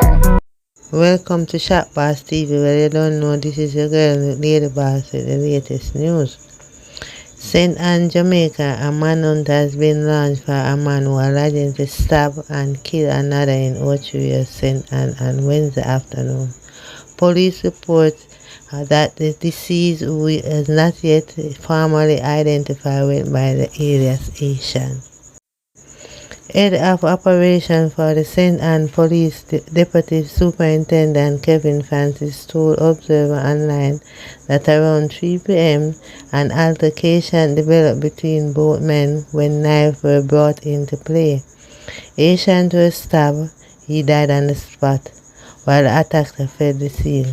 more. Welcome to Shop Boss TV. Well, you don't know, this is your girl, Lady Boss, with the latest news. St. Anne, Jamaica, a manhunt has been launched for a man who allegedly stabbed and killed another in Orchard, St. Anne on Wednesday afternoon. Police report that the deceased, who is not yet formally identified, went by the alias Asian. Head of Operation for the St. Anne Police Deputy Superintendent Kevin Francis told Observer Online that around 3 p.m. an altercation developed between both men when knives were brought into play. Asian was stabbed. He died on the spot, while the attacker fled the scene.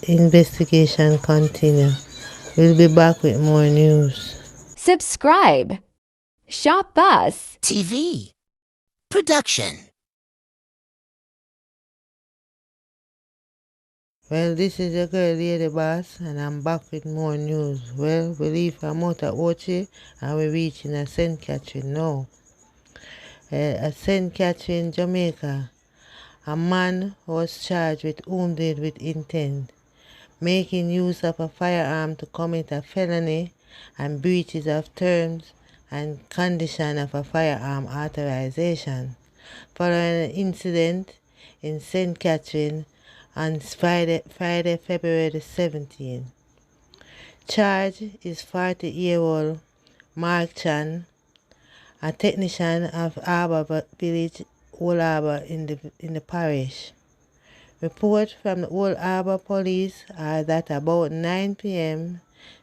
Investigation continues. We'll be back with more news. Subscribe. Shop Boss TV production. Well, this is your girl, Lady Boss, and I'm back with more news. Well, we leave from out of Ochi and we're reaching at St. Catherine now. At St. Catherine, Jamaica, a man was charged with wounded with intent, making use of a firearm to commit a felony and breaches of terms and condition of a firearm authorization, following an incident in St. Catherine on Friday, February the 17th. Charged is 40-year-old Mark Chan, a technician of Harbour Village, Old Harbour in the parish. Reports from the Old Harbour police are that about 9 p.m.,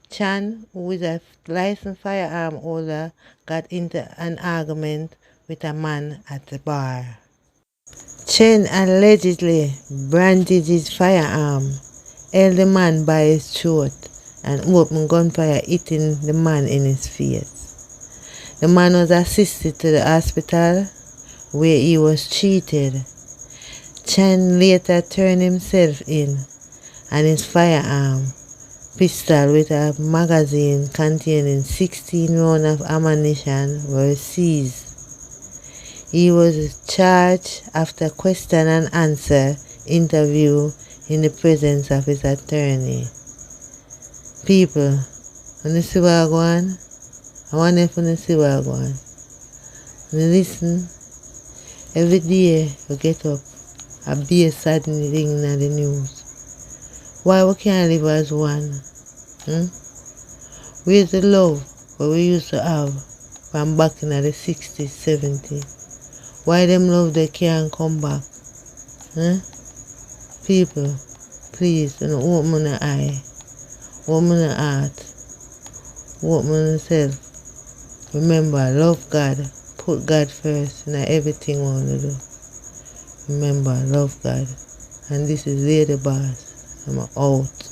Chan, who is a licensed firearm holder, got into an argument with a man at the bar. Chen allegedly brandished his firearm, held the man by his throat, and opened gunfire, hitting the man in his face. The man was assisted to the hospital, where he was treated. Chen later turned himself in, and his firearm, pistol with a magazine containing 16 rounds of ammunition, were seized. He was charged after question and answer interview in the presence of his attorney. People, when you see what I go on, I wonder if you see what I go on. When you listen, every day you get up, a be a sad thing in the news. Why we can't live as one? Where's the love what we used to have from back in the 60s, 70s? Why them love they can't come back? People, please, open your eye, open your heart, open yourself. Remember, love God, put God first in everything we want to do. Remember, love God. And this is Lady Boss. I'm out.